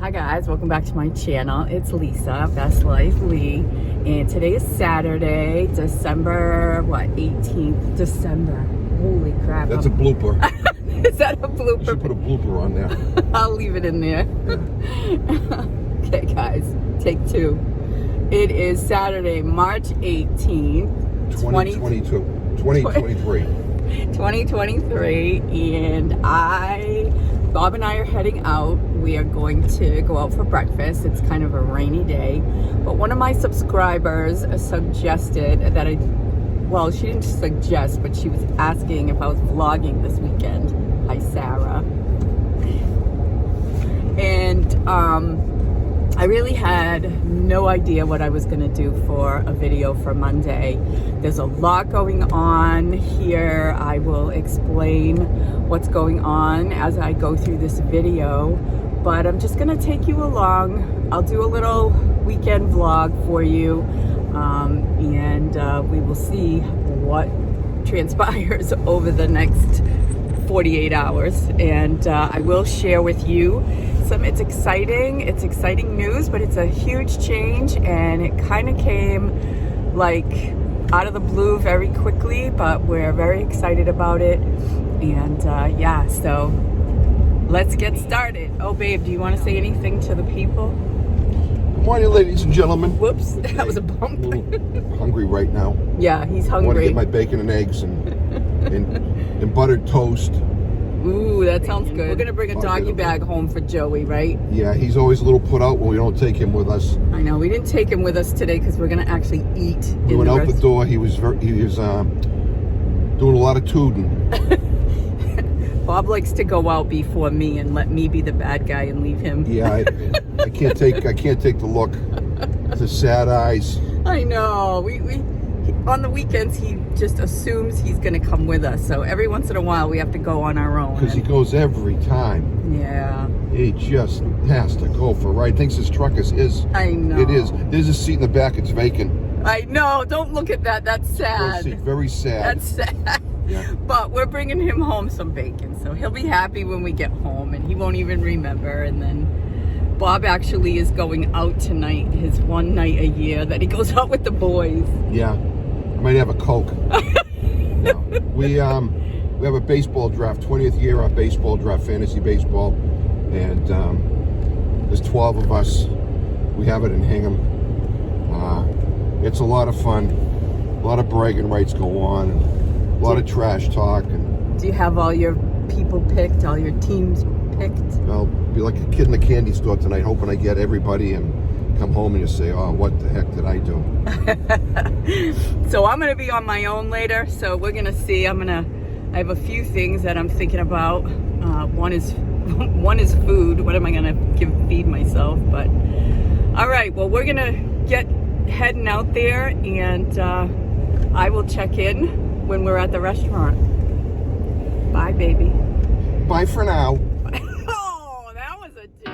Hi guys, welcome back to my channel. It's Lisa, Best Life Lee, and today is Saturday, December 18th. December. Holy crap! That's a blooper. Is that a blooper? You should put a blooper on there. I'll leave it in there. Yeah. Okay, guys, take two. It is Saturday, March 18th, 2022, 2023. 2023, and Bob and I are heading out. We are going to go out for breakfast. It's kind of a rainy day, but one of my subscribers suggested that she didn't suggest, but she was asking if I was vlogging this weekend. Hi, Sarah. And I really had no idea what I was going to do for a video for Monday. There's a lot going on here. I will explain what's going on as I go through this video, but I'm just going to take you along. I'll do a little weekend vlog for you, and we will see what transpires over the next 48 hours, and I will share with you it's exciting news, but it's a huge change, and it kind of came like out of the blue very quickly, but we're very excited about it. And yeah, so let's get started. Oh babe, do you want to say anything to the people? Good morning, ladies and gentlemen. Whoops, that was a bump. I'm a little hungry right now. Yeah, he's hungry. I want to get my bacon and eggs and buttered toast. Ooh, that sounds good. We're gonna bring a doggy bag home for Joey, right? Yeah, he's always a little put out when we don't take him with us. I know, we didn't take him with us today because we're gonna actually eat. We went out the door. He was doing a lot of tooting. Bob likes to go out before me and let me be the bad guy and leave him. Yeah, I can't take the look. The sad eyes. I know. We on the weekends he just assumes he's gonna come with us. So every once in a while we have to go on our own. Because he goes every time. Yeah. He just has to go for a ride. Thinks his truck is his. I know. It is. There's a seat in the back. It's vacant. I know. Don't look at that. That's sad. Very sad. That's sad. Yeah. But we're bringing him home some bacon, so he'll be happy when we get home, and he won't even remember. And then Bob actually is going out tonight, his one night a year that he goes out with the boys. Yeah. I might have a Coke. No. We have a baseball draft, 20th year our baseball draft, fantasy baseball, and there's 12 of us. We have it in Hingham. It's a lot of fun. A lot of bragging rights go on. And a lot of trash talk. And do you have all your people picked, all your teams picked? I'll be like a kid in the candy store tonight, hoping I get everybody and come home and you say, oh, what the heck did I do? So I'm going to be on my own later, so we're going to see. I have a few things that I'm thinking about. One is food. What am I going to feed myself? But all right, well, we're going to get heading out there, and I will check in when we're at the restaurant. Bye, baby. Bye for now. Oh, that was a dig.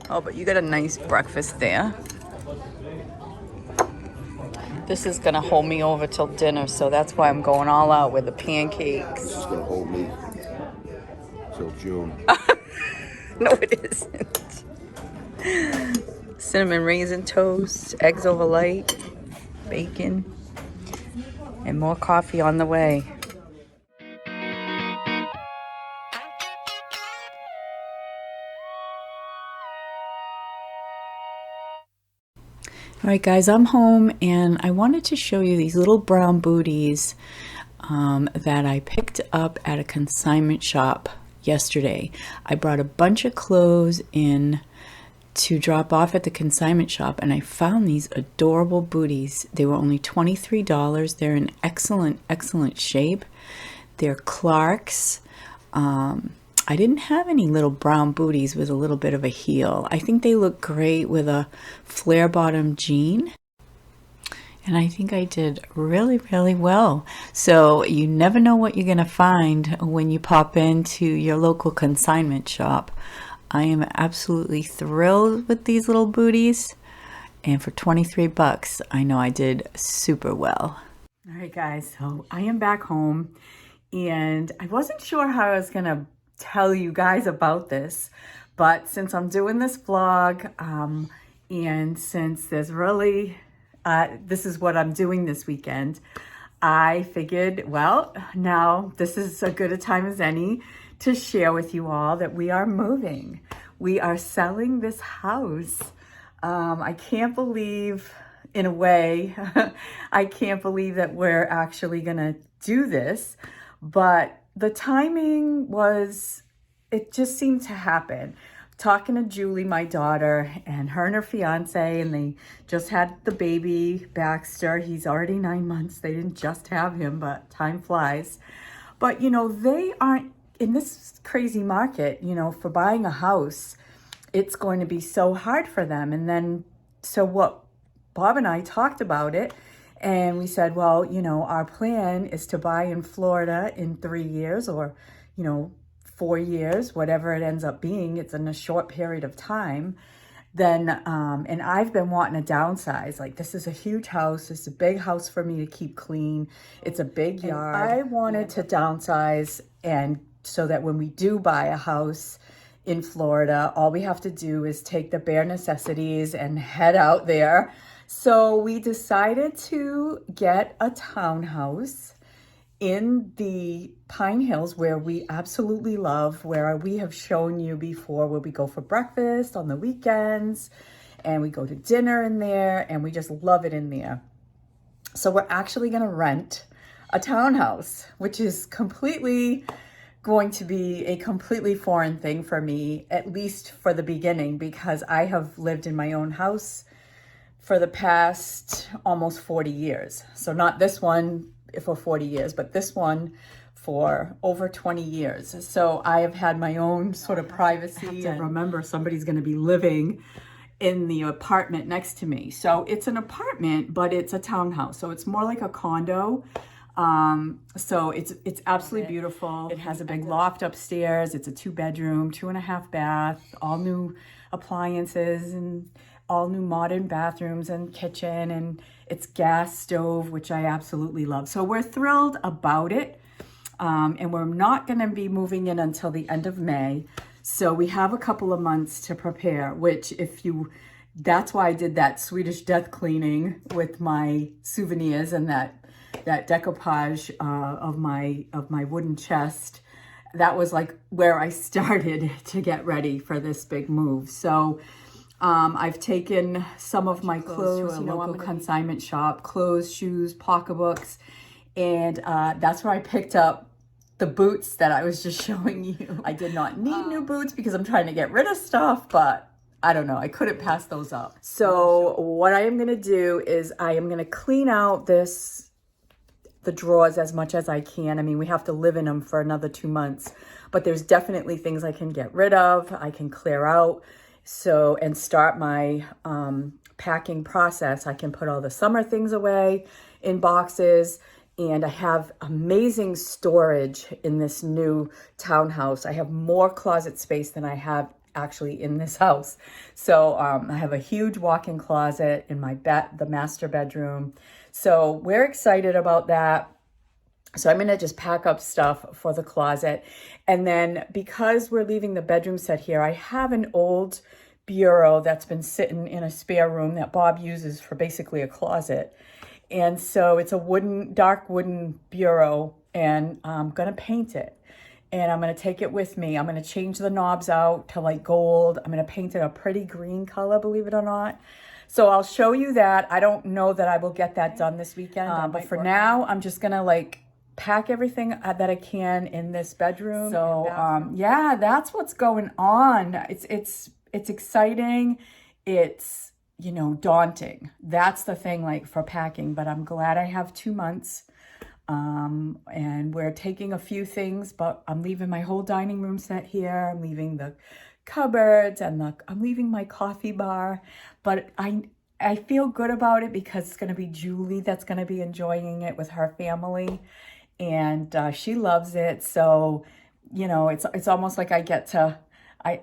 Oh, but you got a nice breakfast there. This is gonna hold me over till dinner, so that's why I'm going all out with the pancakes. This is gonna hold me till June. No, it isn't. Cinnamon raisin toast, eggs over light, bacon, and more coffee on the way. All right, guys, I'm home, and I wanted to show you these little brown booties that I picked up at a consignment shop yesterday. I brought a bunch of clothes in to drop off at the consignment shop, and I found these adorable booties. They were only $23. They're in excellent shape. They're Clark's. I didn't have any little brown booties with a little bit of a heel. I think they look great with a flare bottom jean. And I think I did really well. So you never know what you're going to find when you pop into your local consignment shop. I am absolutely thrilled with these little booties. And for 23 bucks, I know I did super well. All right, guys, so I am back home, and I wasn't sure how I was going to tell you guys about this, but since I'm doing this vlog, and since there's really, this is what I'm doing this weekend, I figured, well, now this is as good a time as any to share with you all that we are moving. We are selling this house. I can't believe, in a way, I can't believe that we're actually gonna do this, but the timing was, it just seemed to happen. Talking to Julie, my daughter, and her fiance, and they just had the baby, Baxter. He's already 9 months. They didn't just have him, but time flies. But, you know, they aren't, in this crazy market, you know, for buying a house, it's going to be so hard for them. And then, so what, Bob and I talked about it, and we said, well, you know, our plan is to buy in Florida in 3 years, or, you know, 4 years, whatever it ends up being. It's in a short period of time. Then, and I've been wanting to downsize. Like, this is a huge house. It's a big house for me to keep clean. It's a big yard. And I wanted to downsize, and so that when we do buy a house in Florida, all we have to do is take the bare necessities and head out there. So we decided to get a townhouse in the Pine Hills, where we absolutely love, where we have shown you before, where we go for breakfast on the weekends, and we go to dinner in there, and we just love it in there. So we're actually going to rent a townhouse, which is completely going to be a completely foreign thing for me, at least for the beginning, because I have lived in my own house for the past almost 40 years. So not this one for 40 years, but this one for over 20 years. So I have had my own sort of privacy. And remember, somebody's going to be living in the apartment next to me. So it's an apartment, but it's a townhouse. So it's more like a condo. So it's absolutely beautiful. It has a big loft upstairs. It's a 2-bedroom, 2.5 bath, all new appliances, and all new modern bathrooms and kitchen, and it's gas stove, which I absolutely love. So we're thrilled about it. And we're not going to be moving in until the end of May. So we have a couple of months to prepare, which that's why I did that Swedish death cleaning with my souvenirs and that decoupage of my wooden chest. That was like where I started to get ready for this big move. So I've taken some of my clothes to a local consignment shop, clothes, shoes, pocketbooks, and that's where I picked up the boots that I was just showing you. I did not need new boots because I'm trying to get rid of stuff, but I don't know, I couldn't pass those up. So what I am gonna do is I am gonna clean out the drawers as much as I can. I mean, we have to live in them for another 2 months, but there's definitely things I can get rid of, I can clear out. So, and start my packing process. I can put all the summer things away in boxes, and I have amazing storage in this new townhouse. I have more closet space than I have actually in this house. So I have a huge walk-in closet in the master bedroom. So we're excited about that. So I'm going to just pack up stuff for the closet. And then because we're leaving the bedroom set here, I have an old bureau that's been sitting in a spare room that Bob uses for basically a closet. And so it's a dark wooden bureau, and I'm going to paint it. And I'm going to take it with me. I'm going to change the knobs out to like gold. I'm going to paint it a pretty green color, believe it or not. So I'll show you that. I don't know that I will get that done this weekend. But for now, I'm just going to like pack everything that I can in this bedroom. So yeah, that's what's going on. It's exciting. It's, you know, daunting. That's the thing, like, for packing, but I'm glad I have 2 months. And we're taking a few things, but I'm leaving my whole dining room set here. I'm leaving the cupboards and I'm leaving my coffee bar, but I feel good about it because it's going to be Julie that's going to be enjoying it with her family. And she loves it. So, you know, it's almost like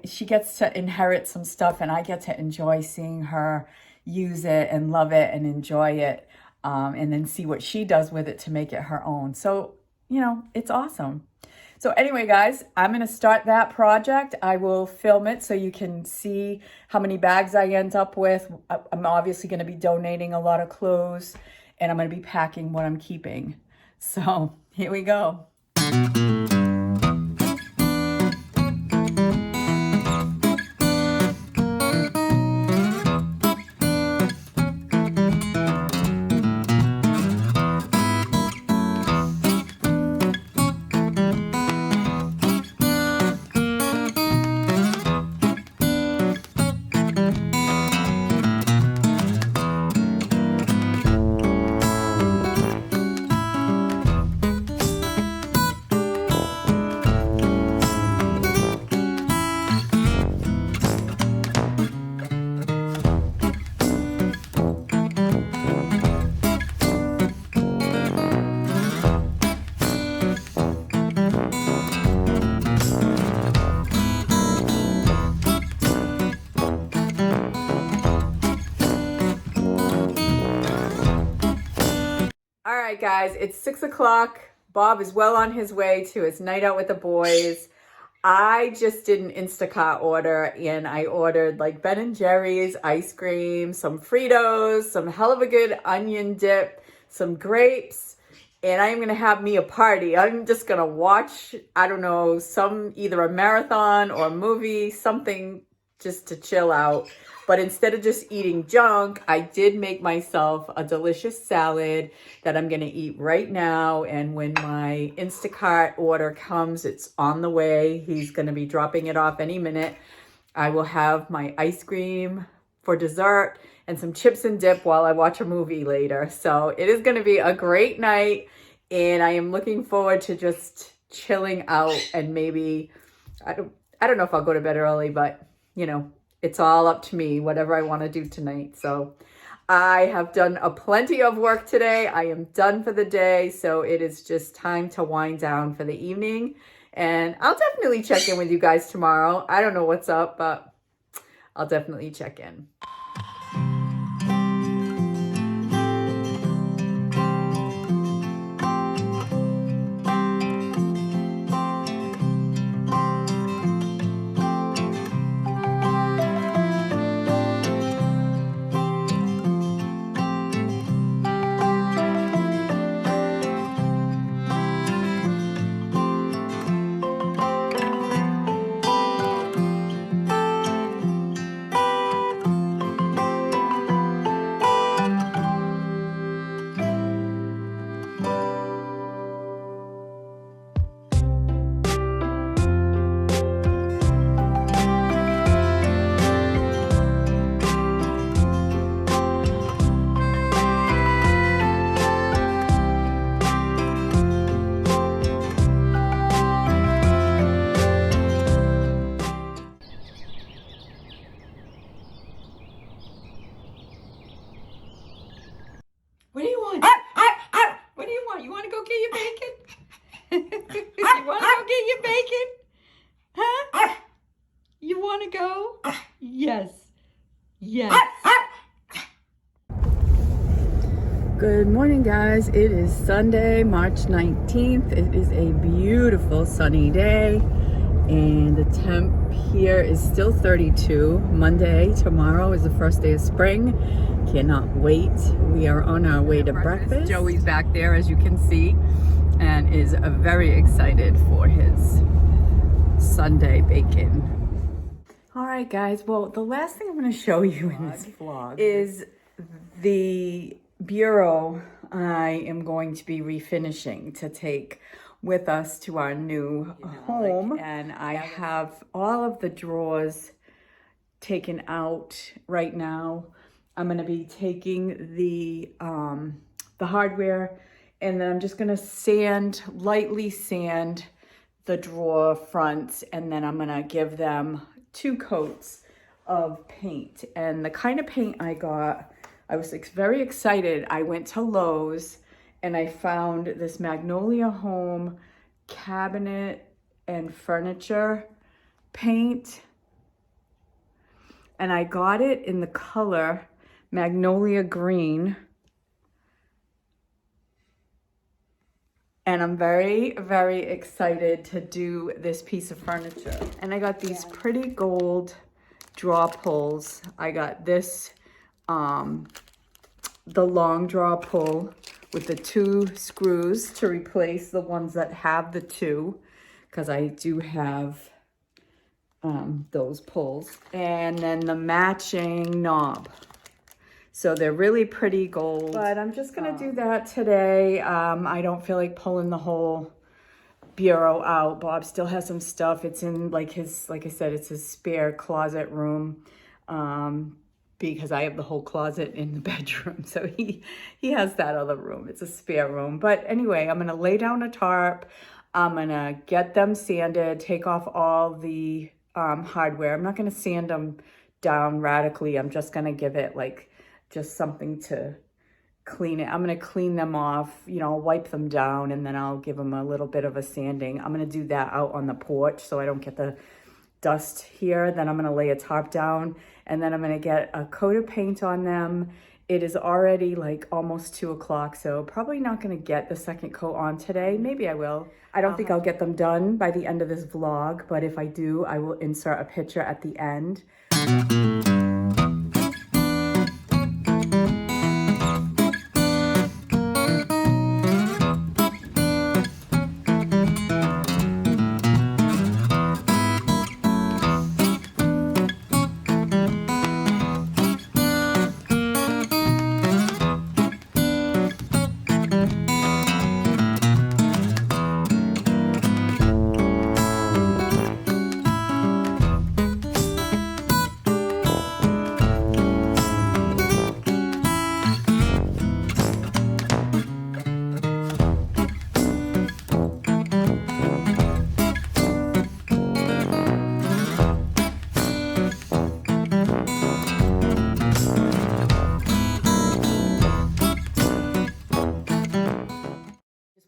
she gets to inherit some stuff, and I get to enjoy seeing her use it and love it and enjoy it, and then see what she does with it to make it her own. So, you know, it's awesome. So anyway, guys, I'm going to start that project. I will film it so you can see how many bags I end up with. I'm obviously going to be donating a lot of clothes, and I'm going to be packing what I'm keeping. So here we go. All right, guys, it's 6 o'clock. Bob is well on his way to his night out with the boys. I just did an Instacart order, and I ordered like Ben & Jerry's ice cream, some Fritos, some hell of a good onion dip, some grapes, and I'm going to have me a party. I'm just going to watch, I don't know, either a marathon or a movie, something just to chill out. But instead of just eating junk, I did make myself a delicious salad that I'm going to eat right now. And when my Instacart order comes, it's on the way. He's going to be dropping it off any minute. I will have my ice cream for dessert and some chips and dip while I watch a movie later. So it is going to be a great night. And I am looking forward to just chilling out, and maybe, I don't know if I'll go to bed early, but, you know, it's all up to me, whatever I want to do tonight. So I have done plenty of work today. I am done for the day. So it is just time to wind down for the evening. And I'll definitely check in with you guys tomorrow. I don't know what's up, but I'll definitely check in. What do you want? What do you want? You want to go get your bacon? You want to go get your bacon? Huh? You want to go? Yes. Yes. Good morning, guys. It is Sunday, March 19th. It is a beautiful sunny day, and the temp here is still 32. Monday, tomorrow, is the first day of spring. Cannot wait. We are on our way to breakfast. Joey's back there, as you can see, and is very excited for his Sunday bacon. All right, guys. Well, the last thing I'm going to show you in this vlog is the bureau I am going to be refinishing to take with us to our new home. And I have all of the drawers taken out right now. I'm going to be taking the hardware, and then I'm just going to lightly sand the drawer fronts, and then I'm going to give them 2 coats of paint. And the kind of paint I got, I was very excited. I went to Lowe's and I found this Magnolia Home cabinet and furniture paint. And I got it in the color Magnolia Green. And I'm very, very excited to do this piece of furniture. And I got these pretty gold draw pulls. I got this, the long draw pull with the 2 screws to replace the ones that have the 2, because I do have those pulls. And then the matching knob. So they're really pretty gold, but I'm just gonna do that today. I don't feel like pulling the whole bureau out. Bob still has some stuff. It's in like I said, it's his spare closet room, because I have the whole closet in the bedroom. So he has that other room. It's a spare room. But anyway, I'm gonna lay down a tarp. I'm gonna get them sanded, take off all the hardware. I'm not gonna sand them down radically. I'm just gonna give it like just something to clean it. I'm gonna clean them off, wipe them down, and then I'll give them a little bit of a sanding. I'm gonna do that out on the porch so I don't get the dust here. Then I'm gonna lay a tarp down, and then I'm gonna get a coat of paint on them. It is already like almost 2 o'clock, so probably not gonna get the second coat on today. Maybe I will. I don't think I'll get them done by the end of this vlog, but if I do, I will insert a picture at the end.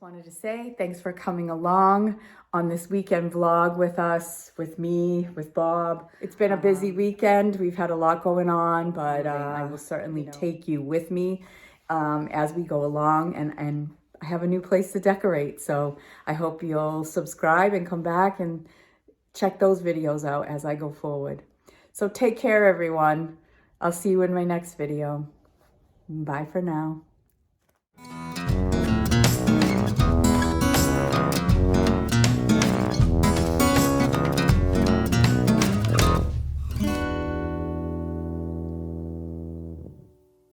Wanted to say thanks for coming along on this weekend vlog with us, with me, with Bob. It's been a busy weekend. We've had a lot going on, but I will certainly take you with me as we go along, and I have a new place to decorate. So I hope you'll subscribe and come back and check those videos out as I go forward. So take care, everyone. I'll see you in my next video. Bye for now.